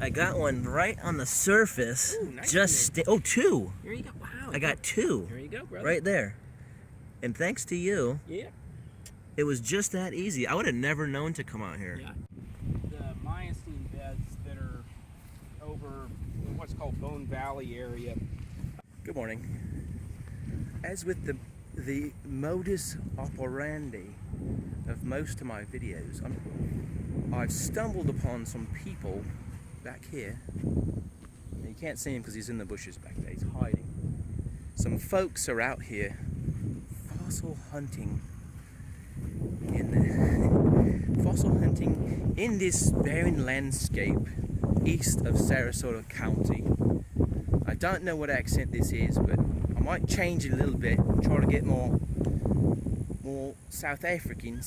I got one right on the surface. Ooh, nice. Two. Here you go. Wow. I got two. Here you go, brother. Right there. And thanks to you, Yeah. it was just that easy. I would have never known to come out here. Yeah. The Miocene beds that are over in what's called Bone Valley area. Good morning. As with the modus operandi of most of my videos, I've stumbled upon some people back here. You can't see him because he's in the bushes back there. He's hiding. Some folks are out here fossil hunting in this barren landscape east of Sarasota County. I don't know what accent this is, but I might change it a little bit, try to get more South African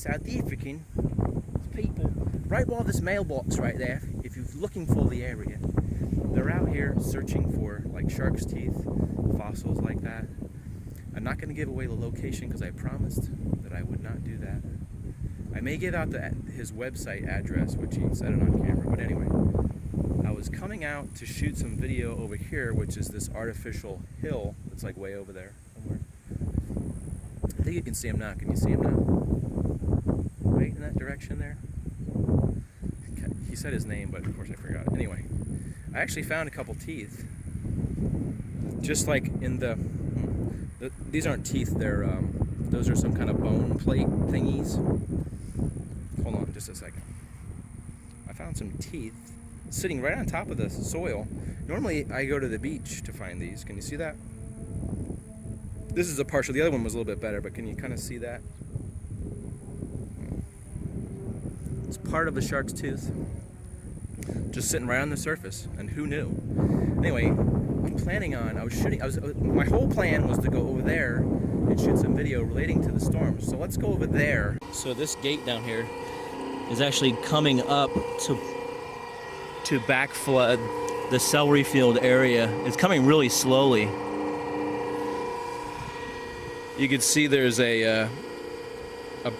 people. Right by this mailbox right there, if you're looking for the area, they're out here searching for like shark's teeth, fossils like that. I'm not going to give away the location because I promised that I would not do that. I may give out his website address, which he said it on camera, but anyway. I was coming out to shoot some video over here, which is this artificial hill that's like way over there somewhere. I think you can see him now. Can you see him now? Right in that direction there? Okay. He said his name, but of course I forgot. Anyway, I actually found a couple teeth. Just like in these aren't teeth, those are some kind of bone plate thingies. Hold on just a second. I found some teeth sitting right on top of the soil. Normally I go to the beach to find these. Can you see that? This is a partial. The other one was a little bit better, but can you kind of see that? It's part of the shark's tooth. Just sitting right on the surface, and who knew? Anyway, I'm planning on, my whole plan was to go over there and shoot some video relating to the storm. So let's go over there. So this gate down here is actually coming up to back flood the celery field area. It's coming really slowly. You can see there's a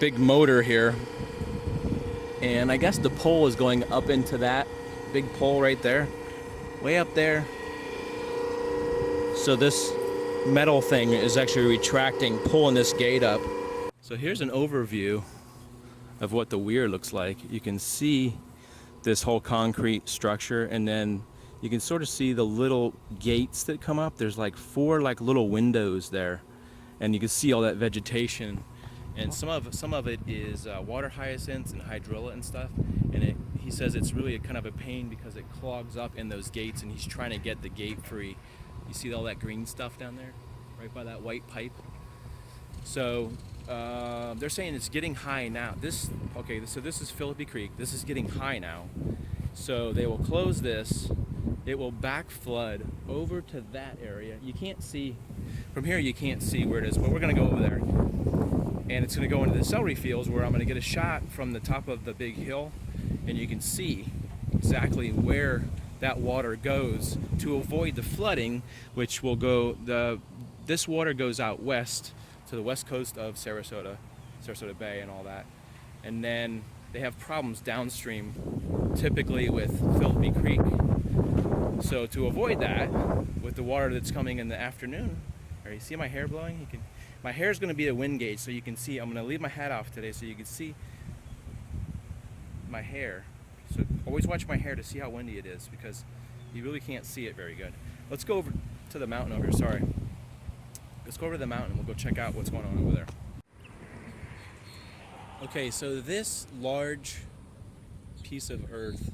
big motor here, and I guess the pole is going up into that big pole right there, way up there. So this metal thing is actually retracting, pulling this gate up. So here's an overview of what the weir looks like. You can see this whole concrete structure, and then you can sort of see the little gates that come up. There's like 4 like little windows there, and you can see all that vegetation, and some of it is water hyacinths and hydrilla and stuff, and he says it's really kind of a pain because it clogs up in those gates, and he's trying to get the gate free. You see all that green stuff down there right by that white pipe? So they're saying it's getting high now. So this is Philippi Creek. This is getting high now. So they will close this. It will back flood over to that area. You can't see, from here you can't see where it is, but we're gonna go over there. And it's gonna go into the celery fields where I'm gonna get a shot from the top of the big hill, and you can see exactly where that water goes to avoid the flooding, which will go, this water goes out west to the west coast of Sarasota Bay and all that. And then they have problems downstream, typically with Philippi Creek. So to avoid that, with the water that's coming in the afternoon, you see my hair blowing? My hair is going to be a wind gauge, so you can see. I'm going to leave my hat off today so you can see my hair. So always watch my hair to see how windy it is, because you really can't see it very good. Let's go over to the mountain over here. Sorry. Let's go over to the mountain and we'll go check out what's going on over there. Okay, so this large piece of earth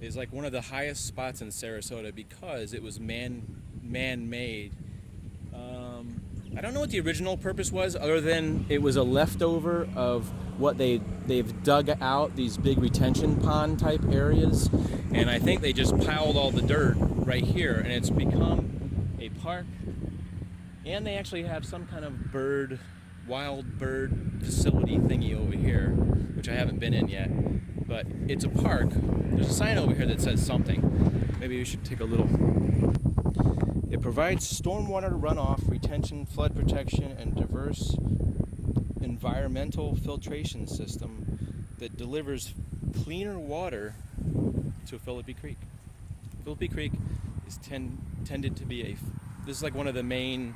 is like one of the highest spots in Sarasota because it was man-made. I don't know what the original purpose was, other than it was a leftover of what they've dug out, these big retention pond type areas, and I think they just piled all the dirt right here, and it's become a park. And they actually have some kind of wild bird facility thingy over here, which I haven't been in yet, but it's a park. There's a sign over here that says something. Maybe we should take a little. It provides stormwater runoff, retention, flood protection, and diverse environmental filtration system that delivers cleaner water to Philippi Creek. Philippi Creek is tended to be this is like one of the main,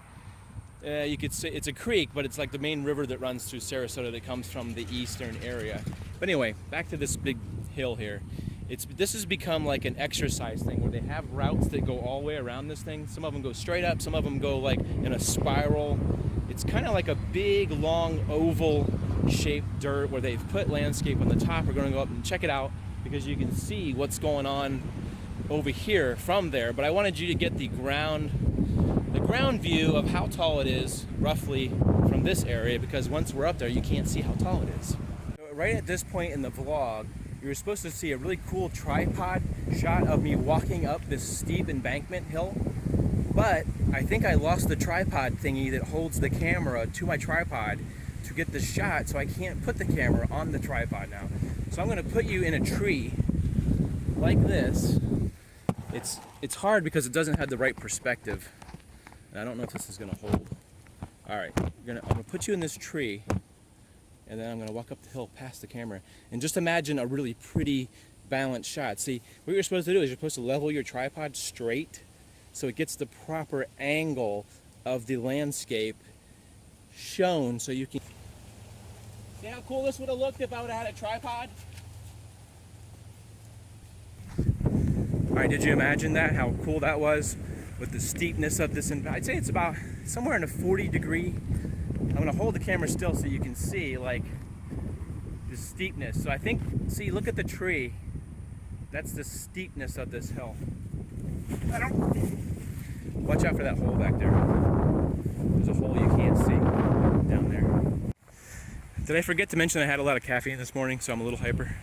you could say it's a creek, but it's like the main river that runs through Sarasota that comes from the eastern area. But anyway, back to this big hill here. This has become like an exercise thing where they have routes that go all the way around this thing. Some of them go straight up, some of them go like in a spiral. It's kind of like a big, long, oval shaped dirt where they've put landscape on the top. We're going to go up and check it out because you can see what's going on over here from there. But I wanted you to get the ground view of how tall it is roughly from this area, because once we're up there, you can't see how tall it is. So right at this point in the vlog, you're supposed to see a really cool tripod shot of me walking up this steep embankment hill. But I think I lost the tripod thingy that holds the camera to my tripod to get the shot, so I can't put the camera on the tripod now. So I'm gonna put you in a tree like this. It's hard because it doesn't have the right perspective. And I don't know if this is gonna hold. All right, I'm gonna put you in this tree, and then I'm gonna walk up the hill past the camera. And just imagine a really pretty balanced shot. See, what you're supposed to do is you're supposed to level your tripod straight so it gets the proper angle of the landscape shown, so you can see how cool this would have looked if I would have had a tripod. All right, did you imagine that? How cool that was with the steepness of this? I'd say it's about somewhere in a 40 degree. I'm gonna hold the camera still so you can see like the steepness. So I think, see, look at the tree. That's the steepness of this hill. Watch out for that hole back there. There's a hole you can't see down there. Did I forget to mention I had a lot of caffeine this morning, so I'm a little hyper?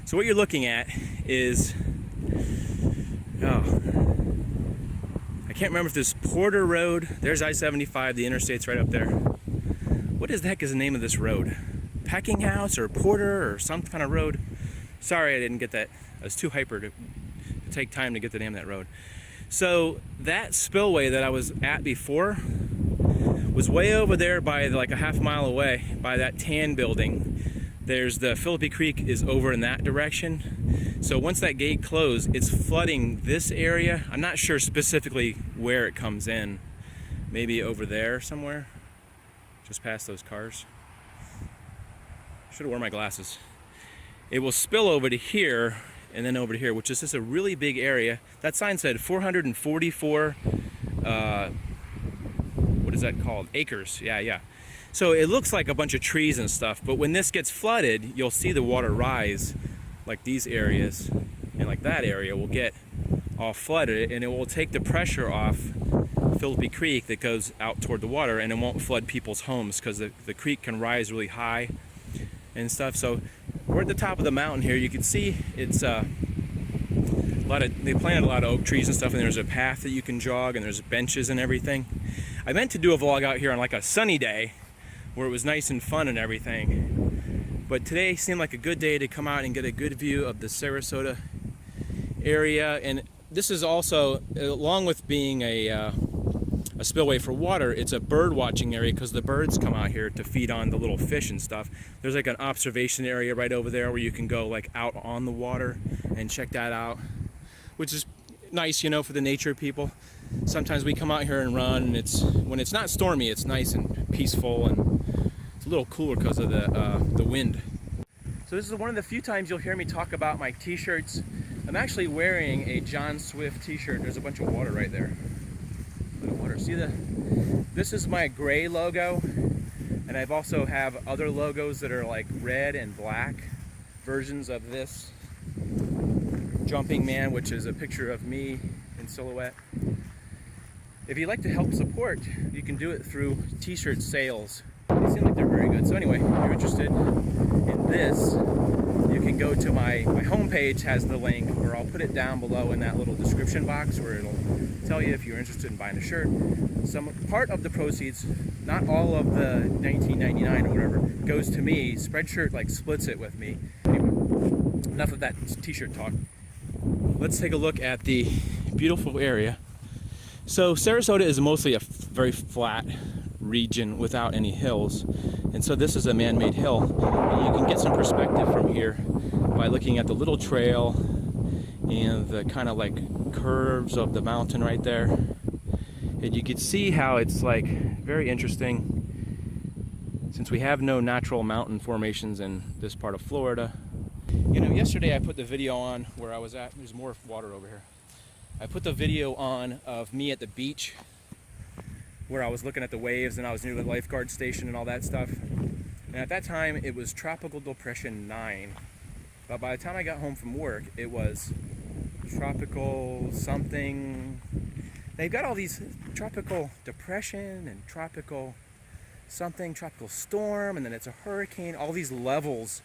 So what you're looking at is, I can't remember if this Porter Road, there's I-75, the interstate's right up there. What the heck is the name of this road? Packing House or Porter or some kind of road? Sorry I didn't get that. I was too hyper to take time to get the name of that road. So that spillway that I was at before was way over there by like a half mile away by that tan building. There's the Philippi Creek is over in that direction. So once that gate closed, it's flooding this area. I'm not sure specifically where it comes in. Maybe over there somewhere, just past those cars. Should have worn my glasses. It will spill over to here and then over to here, which is just a really big area. That sign said 444, what is that called? Acres, yeah. So it looks like a bunch of trees and stuff, but when this gets flooded, you'll see the water rise, like these areas, and like that area will get all flooded, and it will take the pressure off Philippi Creek that goes out toward the water, and it won't flood people's homes because the creek can rise really high and stuff. So we're at the top of the mountain here. You can see it's they planted a lot of oak trees and stuff, and there's a path that you can jog, and there's benches and everything. I meant to do a vlog out here on like a sunny day where it was nice and fun and everything, but today seemed like a good day to come out and get a good view of the Sarasota area. And this is also, along with being a spillway for water, it's a bird watching area because the birds come out here to feed on the little fish and stuff. There's like an observation area right over there where you can go like out on the water and check that out, which is nice, you know, for the nature people. Sometimes we come out here and run, and when it's not stormy, it's nice and peaceful, and it's a little cooler because of the wind. So this is one of the few times you'll hear me talk about my t-shirts. I'm actually wearing a John Swift t-shirt. There's a bunch of water right there. Water. See this is my gray logo, and I've also have other logos that are like red and black versions of this Jumping Man, which is a picture of me in silhouette. If you'd like to help support, you can do it through t-shirt sales. They seem like they're very good. So anyway, if you're interested in this, you can go to my homepage has the link, or I'll put it down below in that little description box where it'll tell you if you're interested in buying a shirt. Some part of the proceeds, not all of the $19.99 or whatever, goes to me. Spreadshirt like splits it with me. Anyway, enough of that t-shirt talk. Let's take a look at the beautiful area. So Sarasota is mostly a very flat region without any hills, and so this is a man-made hill, and you can get some perspective from here by looking at the little trail and the kind of like curves of the mountain right there. And you could see how it's like very interesting since we have no natural mountain formations in this part of Florida. You know, yesterday I put the video on where I was at. There's more water over here. I put the video on of me at the beach where I was looking at the waves and I was near the lifeguard station and all that stuff. And at that time it was Tropical Depression 9. But by the time I got home from work, it was tropical something. They've got all these tropical depression and tropical something, tropical storm, and then it's a hurricane, all these levels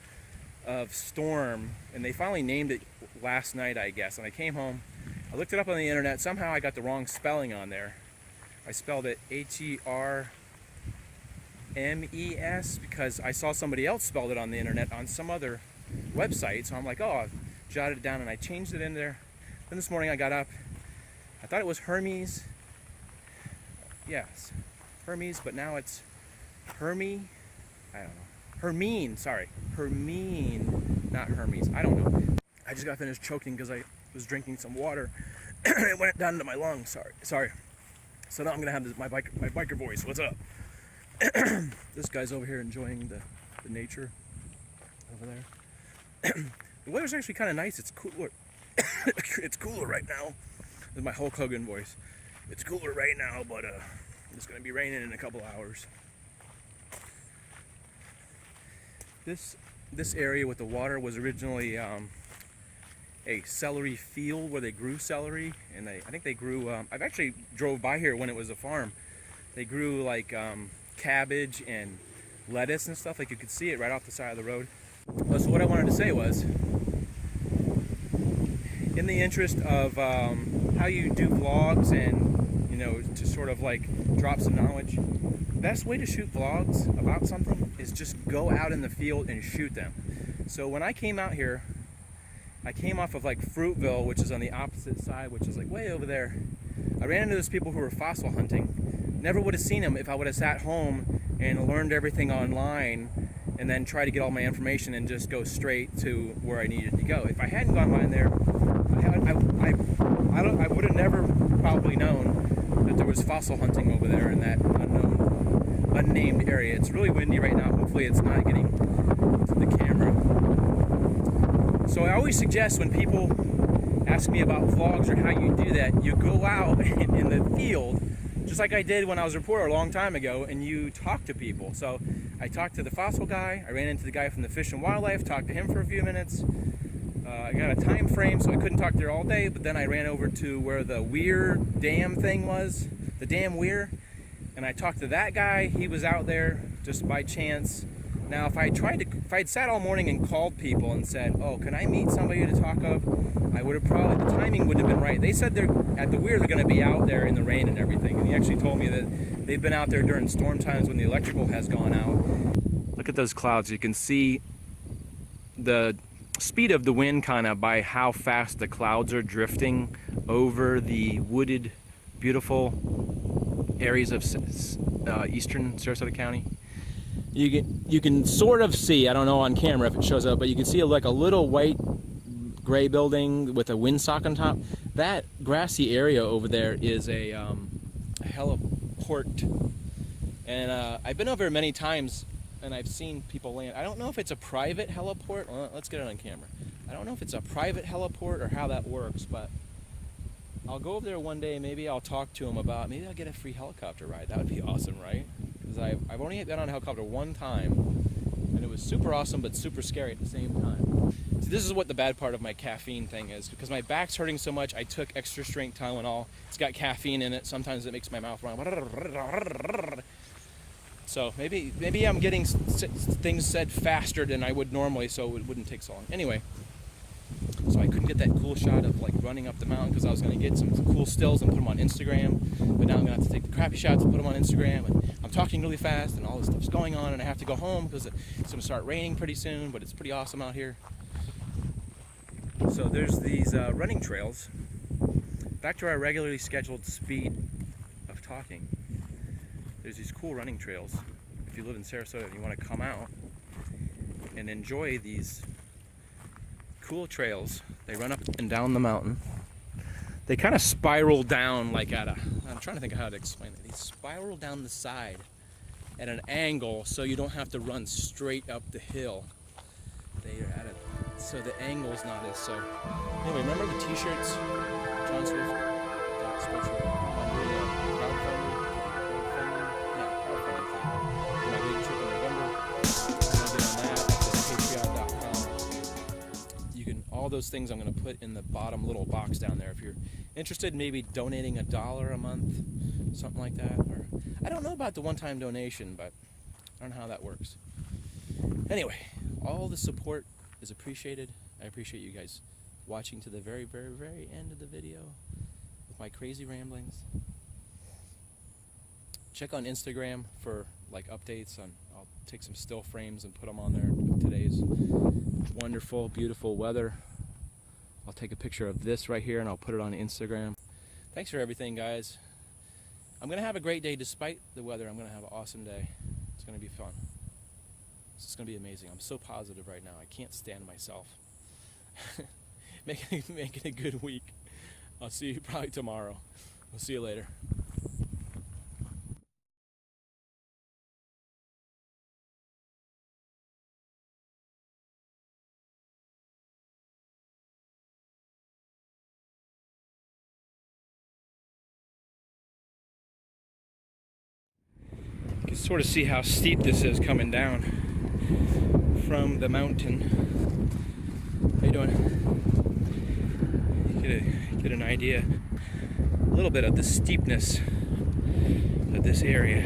of storm. And they finally named it last night, I guess. And I came home, I looked it up on the internet. Somehow I got the wrong spelling on there. I spelled it Hermes because I saw somebody else spelled it on the internet on some other website. So I'm like, oh, I jotted it down and I changed it in there. Then this morning I got up. I thought it was Hermes. Yes, Hermes, but now it's Hermine. I don't know. Hermine, sorry. Hermine, not Hermes. I don't know. I just got finished choking because I was drinking some water. It went down into my lungs. Sorry. So now I'm gonna have my biker voice. What's up? This guy's over here enjoying the nature over there. The weather's actually kind of nice. It's cooler. It's cooler right now. This is my Hulk Hogan voice. It's cooler right now, but it's gonna be raining in a couple hours. This area with the water was originally a celery field where they grew celery, and I think they grew. I've actually drove by here when it was a farm. They grew like cabbage and lettuce and stuff. Like you could see it right off the side of the road. Well, so what I wanted to say was, in the interest of how you do vlogs and, you know, to sort of like drop some knowledge, the best way to shoot vlogs about something is just go out in the field and shoot them. So when I came out here, I came off of like Fruitville, which is on the opposite side, which is like way over there. I ran into those people who were fossil hunting. Never would have seen them if I would have sat home and learned everything online and then try to get all my information and just go straight to where I needed to go. If I hadn't gone by there, I would have never probably known that there was fossil hunting over there in that unnamed area. It's really windy right now. Hopefully it's not getting to the camera. So I always suggest when people ask me about vlogs or how you do that, you go out in the field, just like I did when I was a reporter a long time ago, and you talk to people. So I talked to the fossil guy, I ran into the guy from the Fish and Wildlife, talked to him for a few minutes. I got a time frame, so I couldn't talk there all day, but then I ran over to where the Weir Dam thing was, the Dam Weir, and I talked to that guy. He was out there just by chance. Now, if I'd sat all morning and called people and said, oh, can I meet somebody to talk of, I would have probably, the timing wouldn't have been right. They said they're at the Weir, they're going to be out there in the rain and everything, and he actually told me that they've been out there during storm times when the electrical has gone out. Look at those clouds. You can see the speed of the wind kind of by how fast the clouds are drifting over the wooded, beautiful areas of eastern Sarasota County. You can sort of see, I don't know on camera if it shows up, but you can see like a little white gray building with a windsock on top. That grassy area over there is a heliport, and I've been over many times and I've seen people land. I don't know if it's a private heliport. Well, let's get it on camera. I don't know if it's a private heliport or how that works, but I'll go over there one day. Maybe I'll talk to them about, maybe I'll get a free helicopter ride. That would be awesome, right? Because I've only been on a helicopter one time, and it was super awesome but super scary at the same time. So this is what the bad part of my caffeine thing is. Because my back's hurting so much, I took extra strength Tylenol. It's got caffeine in it. Sometimes it makes my mouth run. So maybe I'm getting things said faster than I would normally, so it wouldn't take so long. Anyway, so I couldn't get that cool shot of like running up the mountain because I was going to get some cool stills and put them on Instagram. But now I'm going to have to take the crappy shots and put them on Instagram. And I'm talking really fast and all this stuff's going on, and I have to go home because it's going to start raining pretty soon, but it's pretty awesome out here. So there's these running trails. Back to our regularly scheduled speed of talking. There's these cool running trails. If you live in Sarasota and you want to come out and enjoy these cool trails. They run up and down the mountain. They kind of spiral down like at a, I'm trying to think of how to explain it. They spiral down the side at an angle so you don't have to run straight up the hill. They are at a, so the angle's not as so. Anyway, remember the t-shirts? John Swift. Crowdfunding thing. My big trip in November. Patreon.com. You can, all those things I'm going to put in the bottom little box down there. If you're interested, maybe donating $1 a month, something like that. Or I don't know about the one-time donation, but I don't know how that works. Anyway, all the support is appreciated. I appreciate you guys watching to the very, very, very end of the video with my crazy ramblings. Check on Instagram for like updates on, I'll take some still frames and put them on there with today's wonderful, beautiful weather. I'll take a picture of this right here and I'll put it on Instagram. Thanks for everything, guys. I'm gonna have a great day despite the weather. I'm gonna have an awesome day. It's gonna be fun. It's gonna be amazing. I'm so positive right now. I can't stand myself. making a good week. I'll see you probably tomorrow. We'll see you later. You can sort of see how steep this is coming down from the mountain. How you doing? Get an idea, a little bit of the steepness of this area.